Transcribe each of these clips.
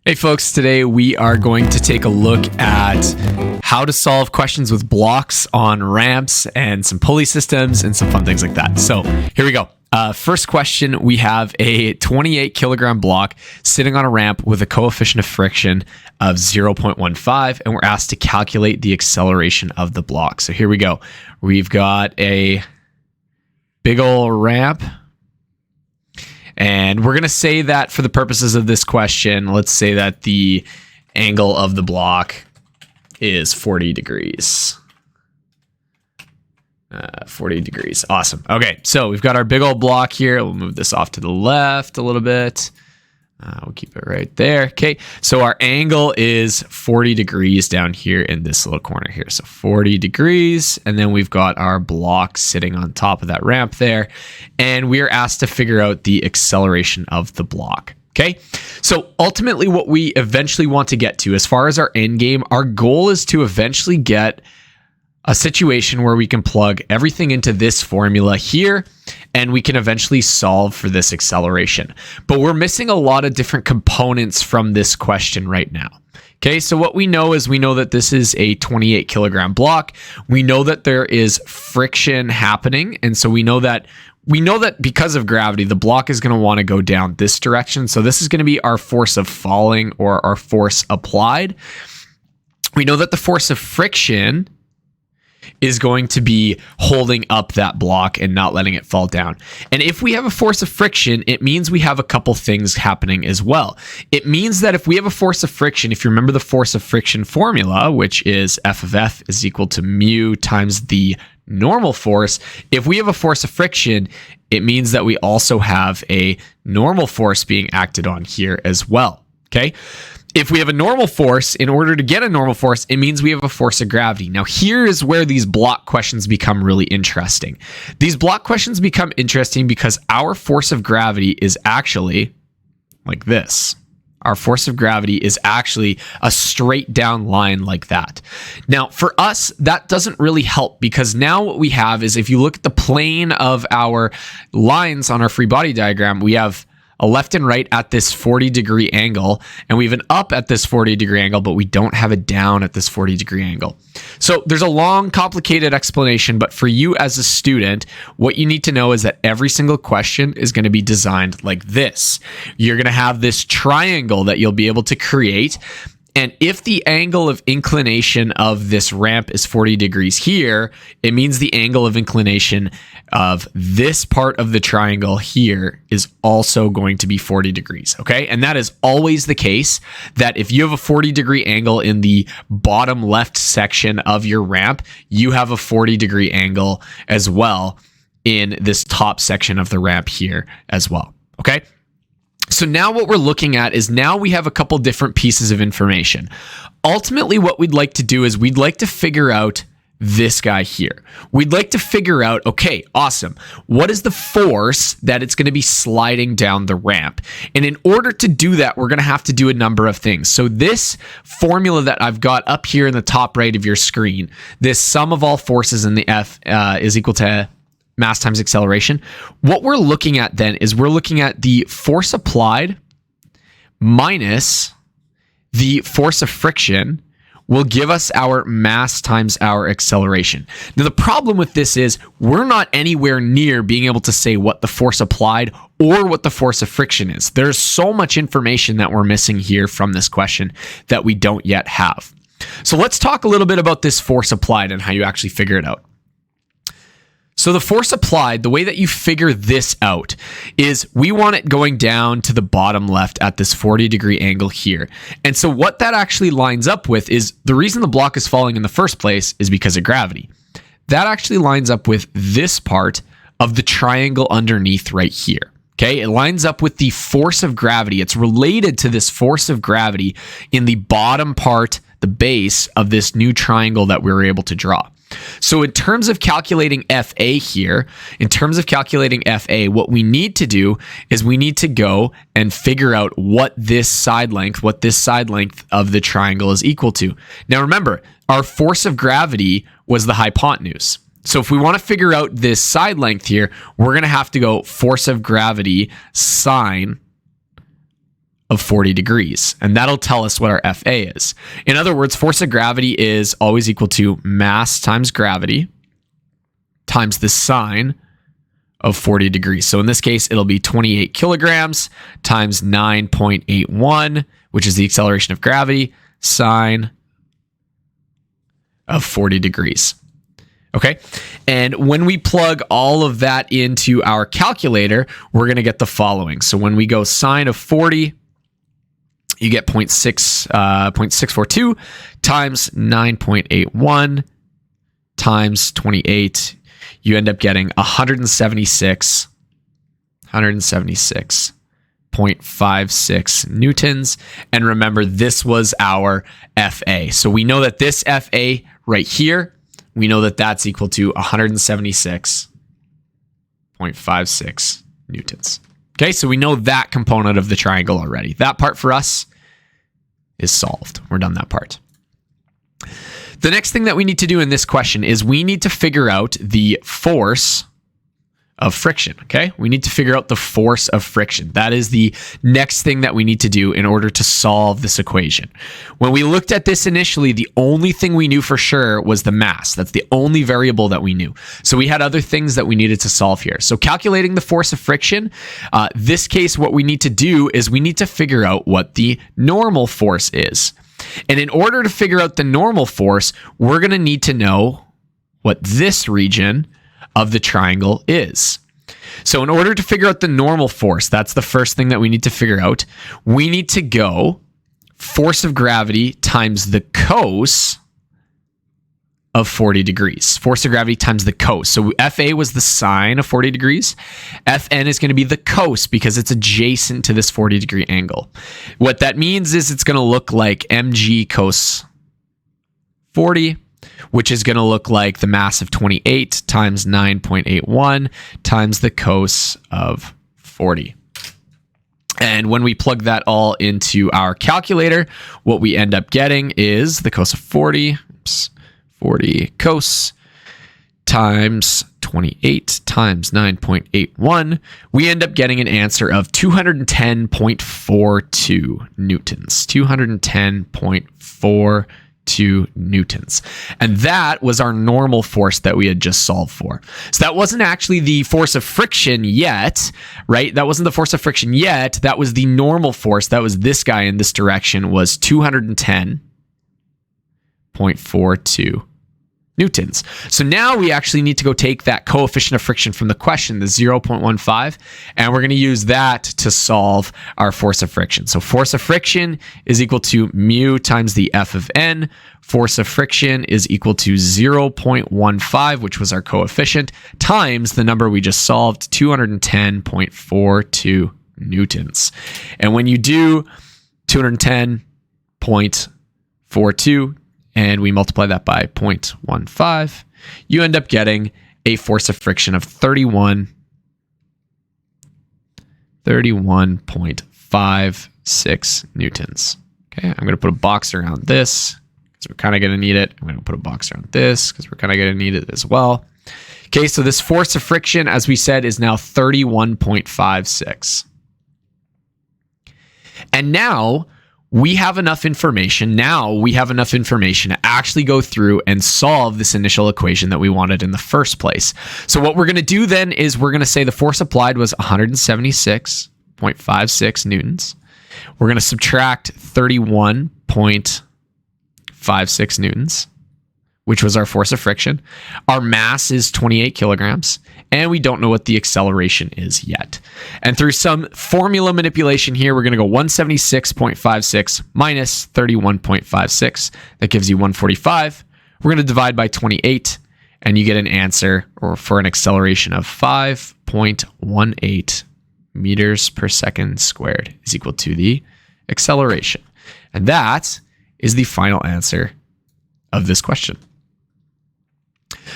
Hey folks, today we are going to take a look at how to solve questions with blocks on ramps and some pulley systems and some fun things like that. So here we go. First question, we have a 28 kilogram block sitting on a ramp with a coefficient of friction of 0.15, and we're asked to calculate the acceleration of the block. So here we go. We've got a big old ramp. And we're going to say that for the purposes of this question, let's say that the angle of the block is 40 degrees. 40 degrees. Awesome. Okay, so we've got our big old block here. We'll move this off to the left a little bit. We'll keep it right there. Okay, so our angle is 40 degrees down here in this little corner here. So 40 degrees, and then we've got our block sitting on top of that ramp there, and we are asked to figure out the acceleration of the block. Okay, so ultimately what we eventually want to get to, as far as our end game, our goal is to eventually get a situation where we can plug everything into this formula here, and we can eventually solve for this acceleration. But we're missing a lot of different components from this question right now. Okay, so what we know is we know that this is a 28 kilogram block. We know that there is friction happening, and so we know that because of gravity, the block is going to want to go down this direction. So this is going to be our force of falling, or our force applied. We know that the force of friction is going to be holding up that block and not letting it fall down. And if we have a force of friction, it means we have a couple things happening as well. It means that if we have a force of friction, if you remember the force of friction formula, which is F of F is equal to mu times the normal force, if we have a force of friction, it means that we also have a normal force being acted on here as well. Okay? If we have a normal force, in order to get a normal force, it means we have a force of gravity. Now, here is where these block questions become really interesting. These block questions become interesting because our force of gravity is actually like this. Our force of gravity is actually a straight down line like that. Now, for us, that doesn't really help, because now what we have is, if you look at the plane of our lines on our free body diagram, we have a left and right at this 40 degree angle, and we have an up at this 40 degree angle, but we don't have a down at this 40 degree angle. So there's a long, complicated explanation, but for you as a student, what you need to know is that every single question is going to be designed like this. You're going to have this triangle that you'll be able to create. And if the angle of inclination of this ramp is 40 degrees here, it means the angle of inclination of this part of the triangle here is also going to be 40 degrees, okay? And that is always the case, that if you have a 40 degree angle in the bottom left section of your ramp, you have a 40 degree angle as well in this top section of the ramp here as well, okay? So now what we're looking at is, now we have a couple different pieces of information. Ultimately, what we'd like to do is we'd like to figure out this guy here. We'd like to figure out, okay, awesome, what is the force that it's going to be sliding down the ramp? And in order to do that, we're going to have to do a number of things. So this formula that I've got up here in the top right of your screen, this sum of all forces in the F is equal to mass times acceleration. What we're looking at then is we're looking at the force applied minus the force of friction will give us our mass times our acceleration. Now, the problem with this is we're not anywhere near being able to say what the force applied or what the force of friction is. There's so much information that we're missing here from this question that we don't yet have. So let's talk a little bit about this force applied and how you actually figure it out. So the force applied, the way that you figure this out is we want it going down to the bottom left at this 40 degree angle here. And so what that actually lines up with is, the reason the block is falling in the first place is because of gravity. That actually lines up with this part of the triangle underneath right here. Okay, it lines up with the force of gravity. It's related to this force of gravity in the bottom part, the base of this new triangle that we were able to draw. So in terms of calculating FA here, what we need to do is we need to go and figure out what this side length of the triangle is equal to. Now remember, our force of gravity was the hypotenuse. So if we want to figure out this side length here, we're going to have to go force of gravity sine of 40 degrees. And that'll tell us what our FA is. In other words, force of gravity is always equal to mass times gravity times the sine of 40 degrees. So in this case, it'll be 28 kilograms times 9.81, which is the acceleration of gravity, sine of 40 degrees. Okay. And when we plug all of that into our calculator, we're going to get the following. So when we go sine of 40, you get 0.642 times 9.81 times 28. You end up getting 176.56 newtons. And remember, this was our FA. So we know that this FA right here, we know that that's equal to 176.56 newtons. Okay, so we know that component of the triangle already. That part for us is solved. We're done that part. The next thing that we need to do in this question is we need to figure out the force of friction, okay? We need to figure out the force of friction. That is the next thing that we need to do in order to solve this equation. When we looked at this initially, the only thing we knew for sure was the mass. That's the only variable that we knew. So we had other things that we needed to solve here. So calculating the force of friction, this case, what we need to do is we need to figure out what the normal force is. And in order to figure out the normal force, we're going to need to know what this region of the triangle is. So in order to figure out the normal force, that's the first thing that we need to figure out. We need to go force of gravity times the cos of 40 degrees. Force of gravity times the cos. So FA was the sine of 40 degrees. Fn is going to be the cos because it's adjacent to this 40 degree angle. What that means is it's going to look like mg cos 40, which is going to look like the mass of 28 times 9.81 times the cos of 40. And when we plug that all into our calculator, what we end up getting is the cos of 40, 40 cos times 28 times 9.81. We end up getting an answer of 210.42 newtons. 210.42 newtons. And that was our normal force that we had just solved for. So that wasn't actually the force of friction yet, right? That wasn't the force of friction yet. That was the normal force. That was this guy in this direction was 210.42 newtons. So now we actually need to go take that coefficient of friction from the question, the 0.15, and we're going to use that to solve our force of friction. So force of friction is equal to mu times the F of n. Force of friction is equal to 0.15, which was our coefficient, times the number we just solved, 210.42 newtons. And when you do 210.42 and we multiply that by 0.15, you end up getting a force of friction of 31.56 newtons. Okay, I'm going to put a box around this because we're kind of going to need it. I'm going to put a box around this because we're kind of going to need it as well. Okay, so this force of friction, as we said, is now 31.56. And now we have enough information. Now we have enough information to actually go through and solve this initial equation that we wanted in the first place. So what we're going to do then is we're going to say the force applied was 176.56 newtons. We're going to subtract 31.56 newtons, which was our force of friction. Our mass is 28 kilograms, and we don't know what the acceleration is yet. And through some formula manipulation here, we're going to go 176.56 minus 31.56. That gives you 145. We're going to divide by 28, and you get an answer for an acceleration of 5.18 meters per second squared is equal to the acceleration. And that is the final answer of this question.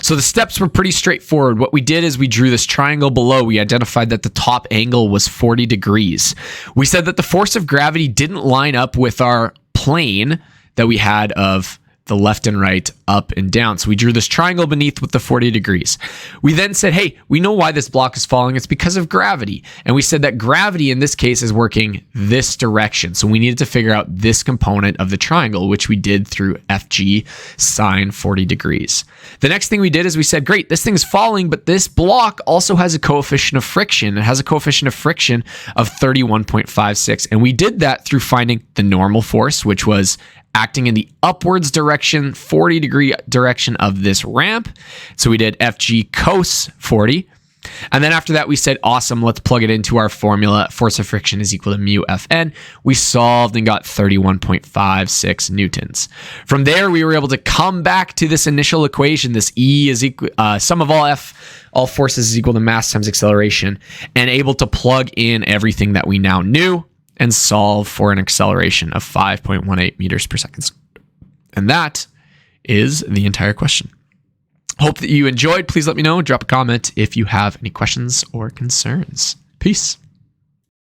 So the steps were pretty straightforward. What we did is we drew this triangle below. We identified that the top angle was 40 degrees. We said that the force of gravity didn't line up with our plane that we had of the left and right up and down. So we drew this triangle beneath with the 40 degrees. We then said, hey, we know why this block is falling. It's because of gravity. And we said that gravity in this case is working this direction. So we needed to figure out this component of the triangle, which we did through FG sine 40 degrees. The next thing we did is we said, great, this thing's falling, but this block also has a coefficient of friction. It has a coefficient of friction of 31.56. And we did that through finding the normal force, which was acting in the upwards direction, 40 degree direction of this ramp. So we did FG cos 40. And then after that, we said, awesome, let's plug it into our formula. Force of friction is equal to mu Fn. We solved and got 31.56 newtons. From there, we were able to come back to this initial equation. This E is equal, sum of all forces is equal to mass times acceleration, and able to plug in everything that we now knew and solve for an acceleration of 5.18 meters per second. And that is the entire question. Hope that you enjoyed. Please let me know. Drop a comment if you have any questions or concerns. Peace.